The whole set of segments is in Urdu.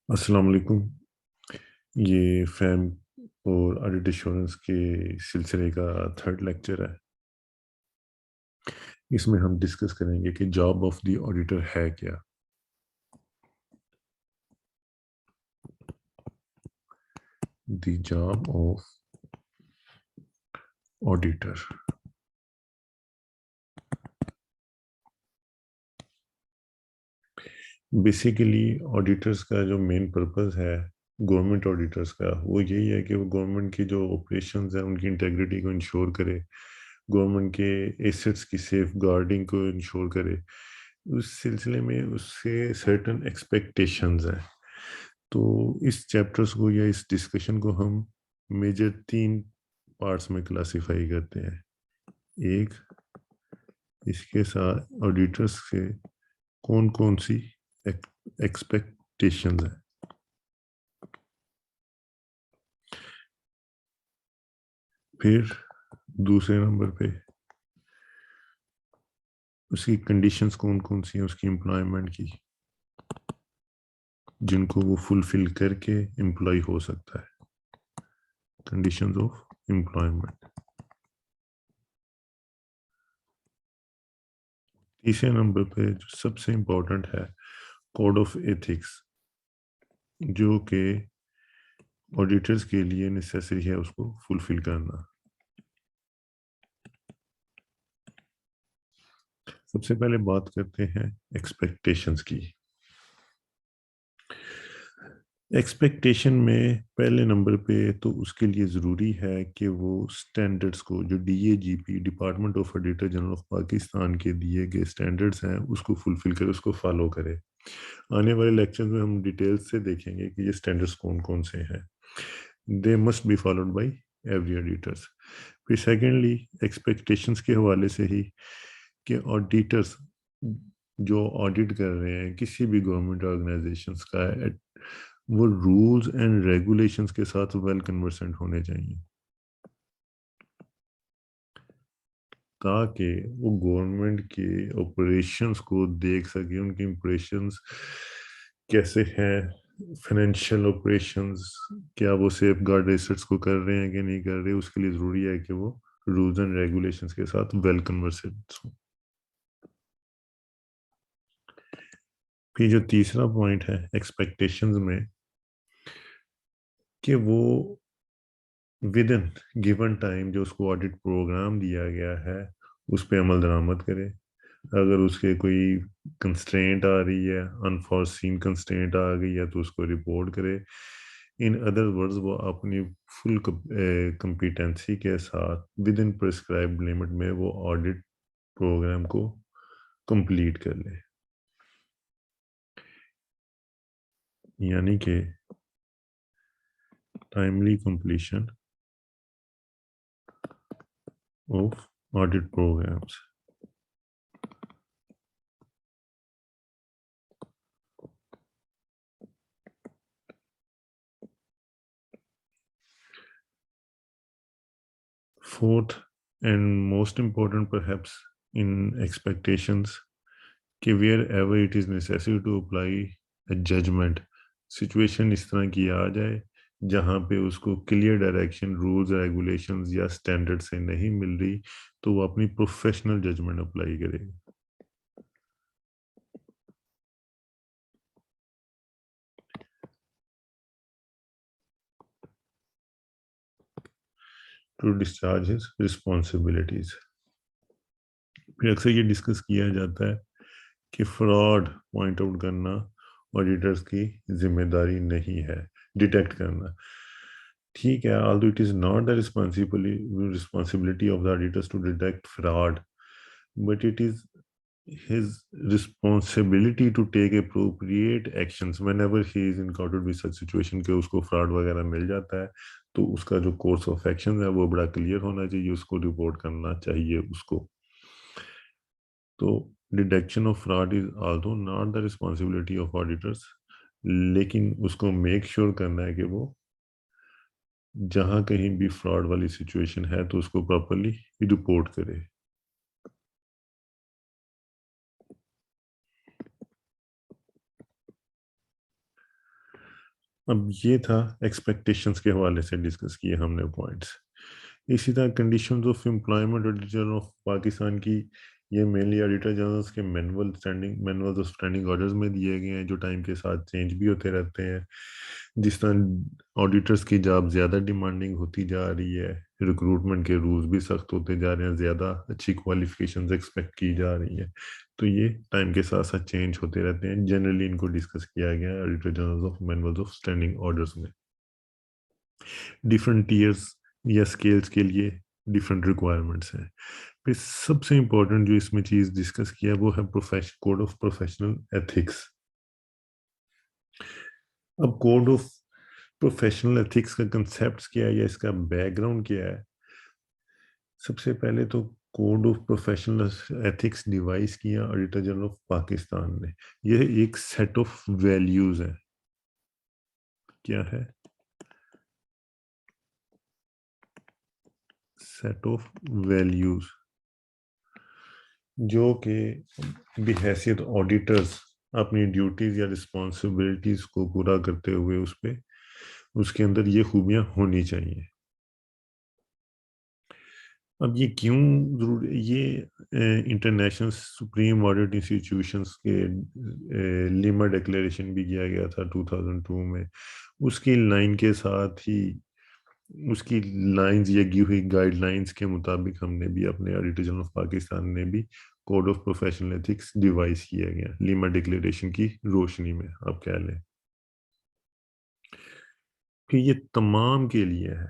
السلام علیکم۔ یہ فیم اور آڈیٹ ایشورنس کے سلسلے کا تھرڈ لیکچر ہے۔ اس میں ہم ڈسکس کریں گے کہ جاب آف دی آڈیٹر ہے کیا۔ The job of auditor, basically auditors کا جو مین پرپز ہے گورنمنٹ آڈیٹرز کا، وہ یہی ہے کہ وہ گورنمنٹ کی جو آپریشنز ہیں ان کی انٹیگریٹی کو انشور کرے، گورنمنٹ کے ایسٹس کی سیف گارڈنگ کو انشور کرے۔ اس سلسلے میں اس سے سرٹن ایکسپیکٹیشنز ہیں۔ تو اس چیپٹرز کو یا اس ڈسکشن کو ہم میجر 3 پارٹس میں کلاسیفائی کرتے ہیں۔ ایک، اس کے ساتھ آڈیٹرز سے کون کون سی ایکسپیکٹیشنز ہیں۔ پھر دوسرے نمبر پہ اس کی کنڈیشنز کون کون سی ہیں اس کی امپلائمنٹ کی، جن کو وہ فلفل کر کے امپلائی ہو سکتا ہے، کنڈیشنز آف امپلائمنٹ۔ تیسرے نمبر پہ جو سب سے امپورٹنٹ ہے، کوڈ آف ایتھکس، جو کہ آڈیٹرز کے لیے نیسیسری ہے اس کو فلفل کرنا۔ سب سے پہلے بات کرتے ہیں ایکسپیکٹیشنز کی۔ ایکسپیکٹیشن میں پہلے نمبر پہ تو اس کے لیے ضروری ہے کہ وہ سٹینڈرڈز کو، جو D A G P department of auditor general of Pakistan کے دیے گئے سٹینڈرڈز ہیں، اس کو فلفل کرے، اس کو فالو کرے۔ آنے والے لیکچر میں ہم ڈیٹیل سے دیکھیں گے کہ یہ سٹینڈرڈز کون کون سے ہیں۔ They must be followed by every auditors. پھر سیکنڈلی ایکسپیکٹیشنز کے حوالے سے ہی کہ آڈیٹرز جو آڈٹ کر رہے ہیں کسی بھی گورنمنٹ آرگنائزیشنز کا، وہ رولز اینڈ ریگولیشنز کے ساتھ ویل کنورسنٹ ہونے چاہیے، تاکہ وہ گورنمنٹ کے آپریشنز کو دیکھ سکیں، ان کی آپریشنز کیسے ہیں، فائنینشیل آپریشنز کیا وہ سیف گارڈ ایسٹس کو کر رہے ہیں کہ نہیں کر رہے۔ اس کے لیے ضروری ہے کہ وہ رولز اینڈ ریگولیشنز کے ساتھ ویل کنورسنٹ ہوں۔ پھر جو تیسرا پوائنٹ ہے ایکسپیکٹیشنز میں، کہ وہ ود ان گیون ٹائم جو اس کو آڈٹ پروگرام دیا گیا ہے اس پہ عمل درآمد کرے۔ اگر اس کے کوئی کنسٹرینٹ آ رہی ہے، انفورسین کنسٹرینٹ آ گئی ہے، تو اس کو رپورٹ کرے۔ ان ادر ورڈز وہ اپنی فل کمپیٹنسی کے ساتھ ود ان پرسکرائبڈ لمٹ میں وہ آڈٹ پروگرام کو کمپلیٹ کر لے، یعنی کہ timely completion of audit programs. Fourth and most important perhaps in expectations, کہ wherever it is necessary to apply a judgment، situation اس طرح کی آ جائے جہاں پہ اس کو کلیئر ڈائریکشن رولز ریگولیشنز یا سٹینڈرڈ سے نہیں مل رہی، تو وہ اپنی پروفیشنل ججمنٹ اپلائی کرے۔ To discharge his responsibilities. پھر اکثر یہ ڈسکس کیا جاتا ہے کہ فراڈ پوائنٹ آؤٹ کرنا آڈیٹرز کی ذمہ داری نہیں ہے، ڈیٹیکٹ کرنا۔ ٹھیک ہے، although it is not the responsibility of the auditors to detect fraud, but it is his responsibility to take appropriate actions whenever he is encountered with such situation کہ اس کو فراڈ وغیرہ مل جاتا ہے، تو اس کا جو کورس آف ایکشن ہے وہ بڑا کلیئر ہونا چاہیے، اس کو رپورٹ کرنا چاہیے اس کو۔ تو detection of fraud is also not the responsibility of auditors, لیکن اس کو میک شیور کرنا ہے کہ وہ جہاں کہیں بھی فراڈ والی سچویشن ہے تو اس کو پراپرلی رپورٹ کرے۔ اب یہ تھا ایکسپیکٹیشنز کے حوالے سے ڈسکس کیے ہم نے پوائنٹس. اسی طرح conditions of employment auditor of Pakistan کی یہ مینلی آڈیٹر جنرلز کے مینولز آف اسٹینڈنگ آرڈرز میں دیے گئے ہیں جو ٹائم کے ساتھ چینج بھی ہوتے رہتے ہیں. جس طرح آڈیٹرز کی جاب زیادہ ڈیمانڈنگ ہوتی جا رہی ہے, ریکروٹمنٹ کے رولز بھی سخت ہوتے جا رہے ہیں, زیادہ اچھی کوالیفیکیشنز ایکسپیکٹ کی جا رہی ہیں, تو یہ ٹائم کے ساتھ ساتھ چینج ہوتے رہتے ہیں. جنرلی ان کو ڈسکس کیا گیا ہے auditor generals of manuals of standing orders میں. ڈفرینٹ ٹیئرس یا اسکیلس کے لیے ڈفرینٹ ریکوائرمنٹس ہیں. پھر سب سے امپورٹنٹ جو اس میں چیز ڈسکس کیا وہ ہے کوڈ آف پروفیشنل ایتھکس. اب کوڈ آف پروفیشنل ایتھکس کا کنسیپٹس کیا ہے یا اس کا بیک گراؤنڈ کیا ہے. سب سے پہلے تو code of professional ethics devised کیا آڈیٹر جنرل آف پاکستان نے. یہ ایک سیٹ آف ویلیوز ہے. کیا ہے؟ سیٹ آف ویلیوز جو کہ بحیثیت آڈیٹرز اپنی ڈیوٹیز یا رسپانسبلٹیز کو پورا کرتے ہوئے اس کے اندر یہ خوبیاں ہونی چاہیے. اب یہ کیوں ضروری, یہ انٹرنیشنل سپریم آڈٹ انسٹیٹیوشنس کے لیما ڈکلیریشن بھی کیا گیا تھا 2002 میں. اس کی لائن کے ساتھ ہی اس کی لائنز یا کی ہوئی گائیڈ لائنز کے مطابق ہم نے بھی اپنے آڈیٹر جنرل آف پاکستان نے بھی code of professional ethics devised کیا گیا لیما ڈکلیریشن کی روشنی میں, آپ کہہ لیں. پھر یہ تمام کے لیے ہے,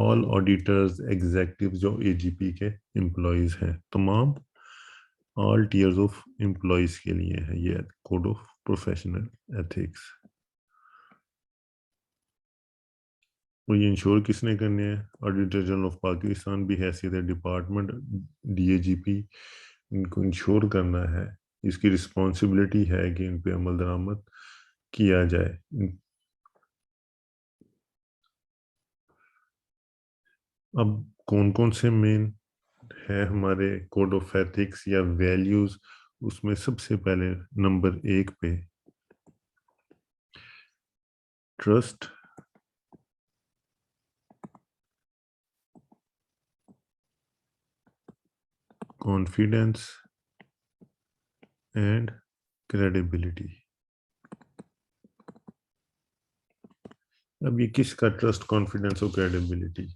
آل آڈیٹرز ایگزیکٹو جو اے جی پی کے امپلائیز ہیں, تمام آل ٹیئرز آف امپلائیز کے لیے ہے یہ کوڈ آف پروفیشنل ایتھکس. اور یہ انشور کس نے کرنے ہیں؟ آڈیٹر جنرل آف پاکستان بھی حیثیت ڈپارٹمنٹ ڈی اے جی پی ان کو انشور کرنا ہے. اس کی رسپانسبلٹی ہے کہ ان پہ عمل درآمد کیا جائے. اب کون کون سے مین ہے ہمارے کوڈ آف ایتھکس یا ویلیوز, اس میں سب سے پہلے نمبر 1 پہ ٹرسٹ, کانفیڈنس اینڈ کریڈیبلٹی. اب یہ کس کا ٹرسٹ, کانفیڈنس اور کریڈیبلٹی؟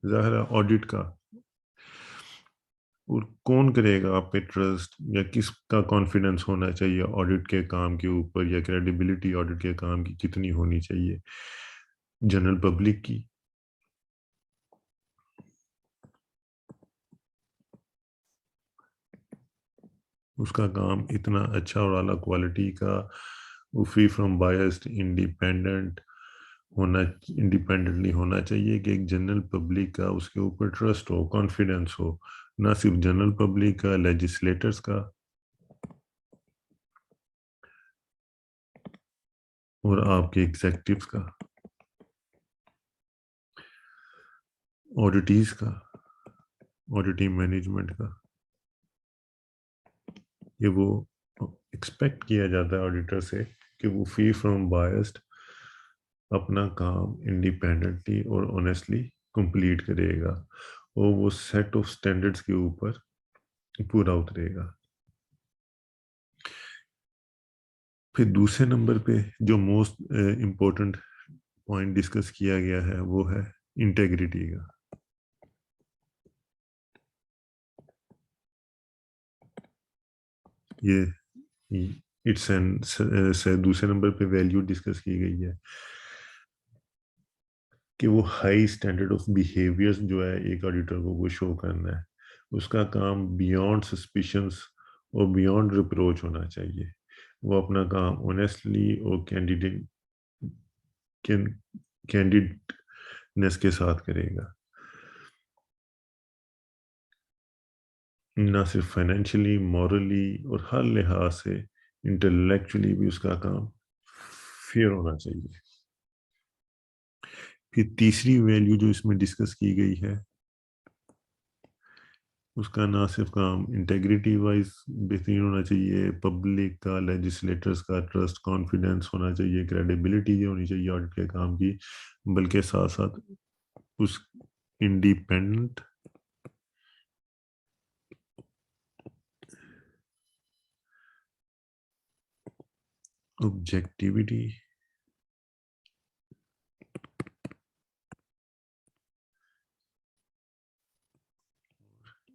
ظاہر ہے آڈٹ کا. اور کون کرے گا آپ پہ ٹرسٹ یا کس کا کانفیڈنس ہونا چاہیے آڈٹ کے کام کے اوپر, یا کریڈیبلٹی آڈٹ کے کام کی کتنی ہونی چاہیے؟ جنرل پبلک کی. اس کا کام اتنا اچھا اور اعلیٰ کوالٹی کا, فری فرام بائسڈ, انڈیپینڈنٹلی ہونا چاہیے کہ ایک جنرل پبلک کا اس کے اوپر ٹرسٹ ہو, کانفیڈنس ہو, نہ صرف جنرل پبلک کا, لیجسلیٹرز کا اور آپ کے ایگزیکٹوز کا, آڈیٹیز کا, آڈیٹنگ مینجمنٹ کا. یہ وہ ایکسپیکٹ کیا جاتا ہے آڈیٹر سے کہ وہ فری فرام بائسڈ اپنا کام انڈیپینڈنٹلی اور آنیسٹلی کمپلیٹ کرے گا, اور وہ سیٹ آف سٹینڈرڈز کے اوپر پورا اترے گا. پھر دوسرے نمبر پہ جو موسٹ امپورٹنٹ پوائنٹ ڈسکس کیا گیا ہے وہ ہے انٹیگریٹی کا. یہ دوسرے نمبر پہ ویلیو ڈسکس کی گئی ہے کہ وہ ہائی اسٹینڈرڈ آف بیہیویئر جو ہے ایک آڈیٹر کو وہ شو کرنا ہے. اس کا کام بیونڈ سسپیشنس اور بیونڈ ریپروچ ہونا چاہیے. وہ اپنا کام آنیسٹلی اور کینڈیڈنس کے ساتھ کرے گا, نہ صرف فائنینشلی, مورلی اور ہر لحاظ سے انٹلیکچولی بھی اس کا کام فیئر ہونا چاہیے. پھر تیسری ویلیو جو اس میں ڈسکس کی گئی ہے اس کا نہ صرف کام انٹیگریٹی وائز بہترین ہونا چاہیے، پبلک کا، لیجسلیٹرز کا ٹرسٹ کانفیڈنس ہونا چاہیے، کریڈیبلٹی یہ ہونی چاہیے آڈٹ کے کام کی، بلکہ ساتھ ساتھ اس انڈیپینڈنٹ آبجیکٹیوٹی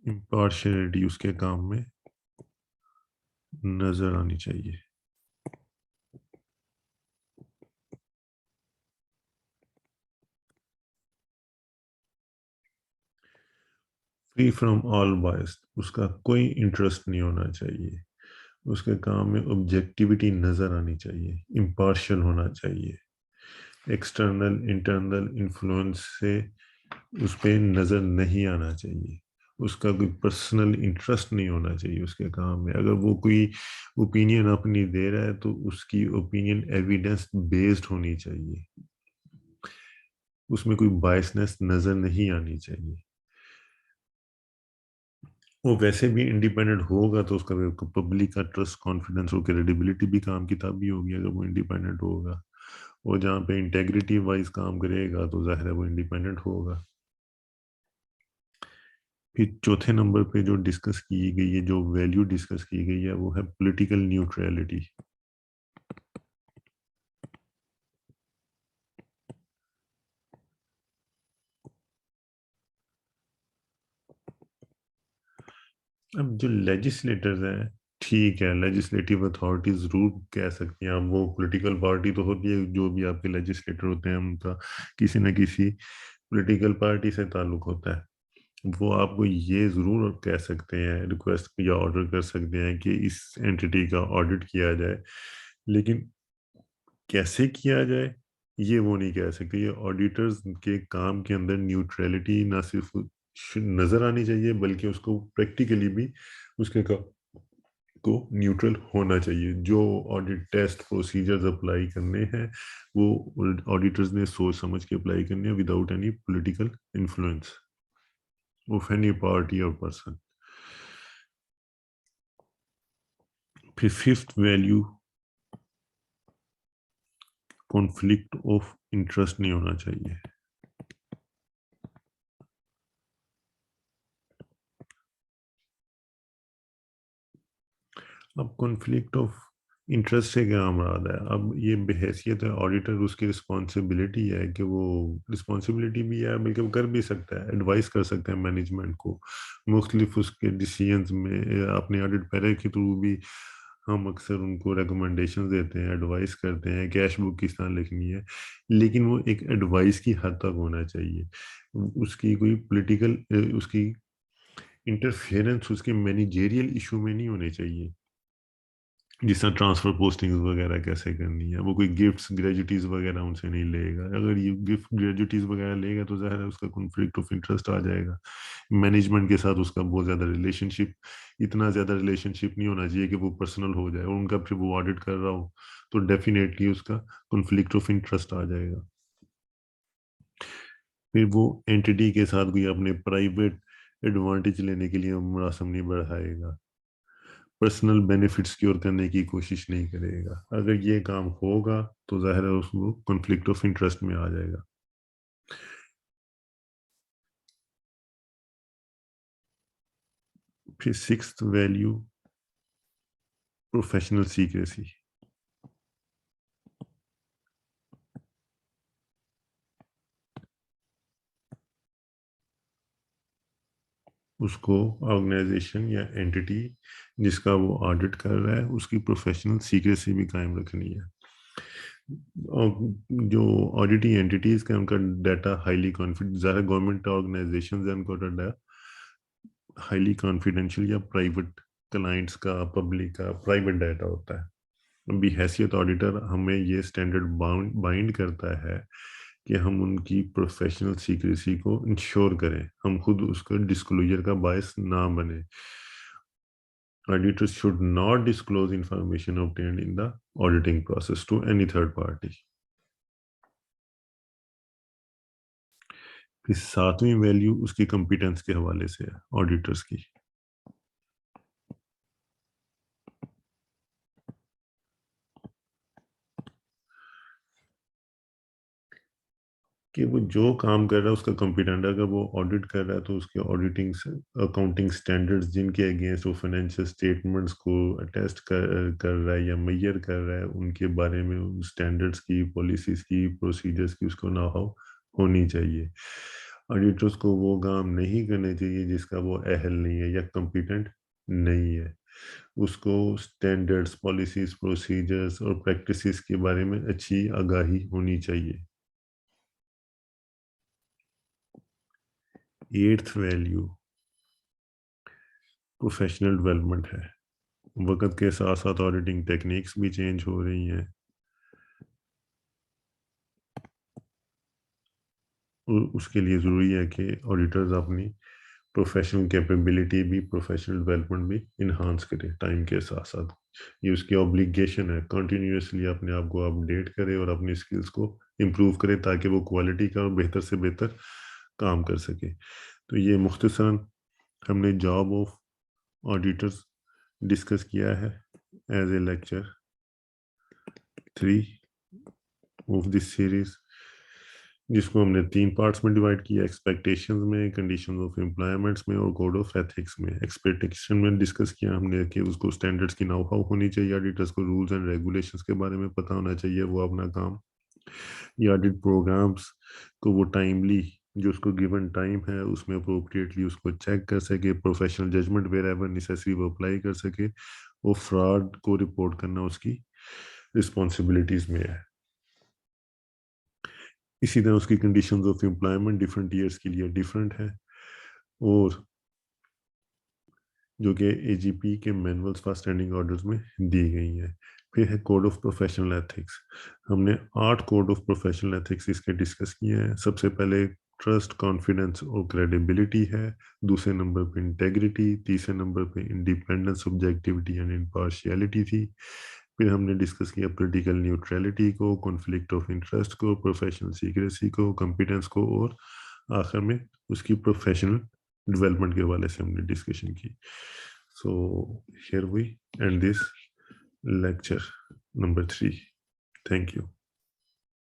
امپارشلٹی اس کے کام میں نظر آنی چاہیے۔ فری فرام آل بائس، اس کا کوئی انٹرسٹ نہیں ہونا چاہیے، اس کے کام میں آبجیکٹیوٹی نظر آنی چاہیے، امپارشل ہونا چاہیے، ایکسٹرنل انٹرنل انفلوئنس سے اس پہ نظر نہیں آنا چاہیے، اس کا کوئی پرسنل انٹرسٹ نہیں ہونا چاہیے اس کے کام میں۔ اگر وہ کوئی اوپینین اپنی دے رہا ہے تو اس کی اوپینین ایویڈنس بیسڈ ہونی چاہیے، اس میں کوئی بائسنس نظر نہیں آنی چاہیے۔ وہ ویسے بھی انڈیپینڈنٹ ہوگا تو اس کا پبلک کا ٹرسٹ کانفیڈنس اور کریڈیبلٹی بھی کام کتاب بھی ہوگی اگر وہ انڈیپینڈنٹ ہوگا۔ وہ جہاں پہ انٹیگریٹی وائز کام کرے گا تو ظاہر ہے وہ انڈیپینڈنٹ ہوگا۔ پھر چوتھے نمبر پہ جو ڈسکس کی گئی ہے، جو ویلیو ڈسکس کی گئی ہے، وہ ہے پولیٹیکل نیوٹرلٹی۔ اب جو لیجسلیٹرز ہیں، ٹھیک ہے، لیجسلیٹو اتھارٹی ضرور کہہ سکتی ہیں اب وہ پولیٹیکل پارٹی تو ہوتی ہے، جو بھی آپ کے لیجسلیٹر ہوتے ہیں ان کا کسی نہ کسی پولیٹیکل پارٹی سے تعلق ہوتا ہے۔ وہ آپ کو یہ ضرور کہہ سکتے ہیں، ریکویسٹ یا آرڈر کر سکتے ہیں کہ اس اینٹی کا آڈٹ کیا جائے، لیکن کیسے کیا جائے یہ وہ نہیں کہہ سکتے۔ یہ آڈیٹرز کے کام کے اندر نیوٹرلٹی نہ صرف نظر آنی چاہیے بلکہ اس کو پریکٹیکلی بھی اس کے کو نیوٹرل ہونا چاہیے۔ جو آڈٹ ٹیسٹ پروسیجرز اپلائی کرنے ہیں وہ آڈیٹرز نے سوچ سمجھ کے اپلائی کرنے ہیں without any political influence of any party اور پرسن۔ پھر fifth value conflict of interest نہیں ہونا چاہیے۔ اب کنفلکٹ آف انٹرسٹ سے کیا مراد ہے؟ اب یہ بحیثیت ہے آڈیٹر، اس کی رسپانسبلٹی ہے کہ وہ رسپانسبلٹی بھی ہے بلکہ وہ کر بھی سکتا ہے، ایڈوائز کر سکتا ہے مینجمنٹ کو مختلف اس کے ڈیسیجنز میں۔ اپنے آڈٹ پیرے کے تھرو بھی ہم اکثر ان کو ریکمنڈیشن دیتے ہیں، ایڈوائز کرتے ہیں کیش بک کس طرح لکھنی ہے، لیکن وہ ایک ایڈوائز کی حد تک ہونا چاہیے۔ اس کی کوئی پولیٹیکل اس کی انٹرفیئرنس اس کے مینیجیریل ایشو میں نہیں ہونے چاہیے، جس طرح ٹرانسفر پوسٹنگز وغیرہ کیسے کرنی ہے۔ وہ کوئی گفٹس گریجوٹیز وغیرہ ان سے نہیں لے گا، اگر یہ گفٹ گریجوٹیز وغیرہ لے گا تو ظاہر ہے اس کا کنفلکٹ آف انٹرسٹ آ جائے گا۔ مینجمنٹ کے ساتھ اس کا بہت زیادہ ریلیشن شپ، اتنا زیادہ ریلیشن شپ نہیں ہونا چاہیے کہ وہ پرسنل ہو جائے، اور ان کا پھر وہ آڈٹ کر رہا ہو تو ڈیفینیٹلی اس کا کنفلکٹ آف انٹرسٹ آ جائے گا۔ پھر وہ اینٹی کے ساتھ کوئی اپنے پرائیویٹ ایڈوانٹیج لینے کے لیے مراسم نہیں بڑھائے گا، پرسنل بینیفٹ سیکیور کرنے کی کوشش نہیں کرے گا۔ اگر یہ کام ہوگا تو ظاہر ہے اس کو کنفلکٹ آف انٹرسٹ میں آ جائے گا۔ پھر سکستھ ویلیو پروفیشنل سیکریسی۔ اس کو آرگنائزیشن یا اینٹی جس کا وہ آڈٹ کر رہا ہے اس کی پروفیشنل سیکریسی بھی قائم رکھنی ہے۔ جو آڈیٹنگ اینٹیز کا ان کا ڈیٹا ہائیلی کانفیڈنس، ظاہر گورنمنٹ آرگنائزیشنز ہیں ان کا ڈیٹا ہائیلی کانفیڈینشیل یا پرائیویٹ کلائنٹس کا، پبلک کا پرائیویٹ ڈیٹا ہوتا ہے۔ بھی حیثیت آڈیٹر ہمیں یہ اسٹینڈرڈ بائنڈ کرتا ہے کہ ہم ان کی پروفیشنل سیکریسی کو انشور کریں، ہم خود اس کا ڈسکلوجر کا باعث نہ بنے۔ Auditors should not disclose information obtained in the auditing process to any third party. پھر ساتویں ویلیو اس کی کمپیٹنس کے حوالے سے ہے آڈیٹرز کی. کہ وہ جو کام کر رہا ہے اس کا کمپیٹنٹ ہے. اگر وہ آڈٹ کر رہا ہے تو اس کے آڈیٹنگ اکاؤنٹنگ سٹینڈرڈز جن کے اگینسٹ وہ فائنینشیل سٹیٹمنٹس کو اٹیسٹ کر رہا ہے یا میئر کر رہا ہے ان کے بارے میں سٹینڈرڈز کی پالیسیز کی پروسیجرز کی اس کو نو ہاؤ ہونی چاہیے. آڈیٹرز کو وہ کام نہیں کرنے چاہیے جس کا وہ اہل نہیں ہے یا کمپیٹنٹ نہیں ہے. اس کو سٹینڈرڈز پالیسیز پروسیجرز اور پریکٹسز کے بارے میں اچھی آگاہی ہونی چاہیے. 8th ویلیو پروفیشنل ڈیولپمنٹ ہے. وقت کے ساتھ ساتھ آڈیٹنگ ٹیکنیکس بھی چینج ہو رہی ہیں اور اس کے لیے ضروری ہے کہ آڈیٹرز اپنی پروفیشنل کیپیبلٹی بھی پروفیشنل ڈیولپمنٹ بھی انہانس کرے ٹائم کے ساتھ ساتھ. یہ اس کی اوبلیگیشن ہے کنٹینیوسلی اپنے آپ کو اپڈیٹ کرے اور اپنی اسکلس کو امپروو کرے تاکہ وہ کوالٹی کا اور بہتر سے بہتر کام کر سکے. تو یہ مختصراً ہم نے جاب آف آڈیٹرز ڈسکس کیا ہے as a lecture 3 of this series جس کو ہم نے 3 پارٹس میں ڈیوائڈ کیا. ایکسپیکٹیشنز میں، کنڈیشنز آف امپلائمنٹس میں اور کوڈ آف ایتھکس میں. ایکسپیکٹیشن میں ڈسکس کیا ہم نے کہ اس کو سٹینڈرڈز کی نو ہاؤ ہونی چاہیے. آڈیٹرز کو رولز اینڈ ریگولیشنز کے بارے میں پتہ ہونا چاہیے. وہ اپنا کام یا آڈٹ پروگرامز کو وہ ٹائملی جو اس کو گیون ٹائم ہے اس میں اپروپریٹلی اس کو چیک کر سکے. Professional judgement wherever necessary وہ اپلائی کر سکے. وہ فراڈ کو رپورٹ کرنا اس کی رسپانسبلٹیز میں ہے. اسی طرح اس کی conditions of employment different years کے لیے ڈفرینٹ ہے اور جو کہ اے جی پی کے مینولز فار اسٹینڈنگ آرڈرز میں دی گئی ہیں. پھر ہے کوڈ آف پروفیشنل ایتھکس. ہم نے 8 کوڈ آف پروفیشنل ایتھکس اس کے ڈسکس کیے ہیں. سب سے پہلے ٹرسٹ، کانفیڈنس اور کریڈیبلٹی ہے. دوسرے نمبر پہ انٹیگریٹی. تیسرے نمبر پہ انڈیپینڈنس، آبجیکٹیوٹی اینڈ امپارشیلٹی تھی. پھر ہم نے ڈسکس کیا پولیٹیکل نیوٹرلٹی کو، کنفلکٹ آف انٹرسٹ کو، پروفیشنل سیکریسی کو، کمپیٹنس کو اور آخر میں اس کی پروفیشنل ڈیولپمنٹ کے حوالے سے ہم نے ڈسکشن کی. So here we end this lecture number 3. Thank you.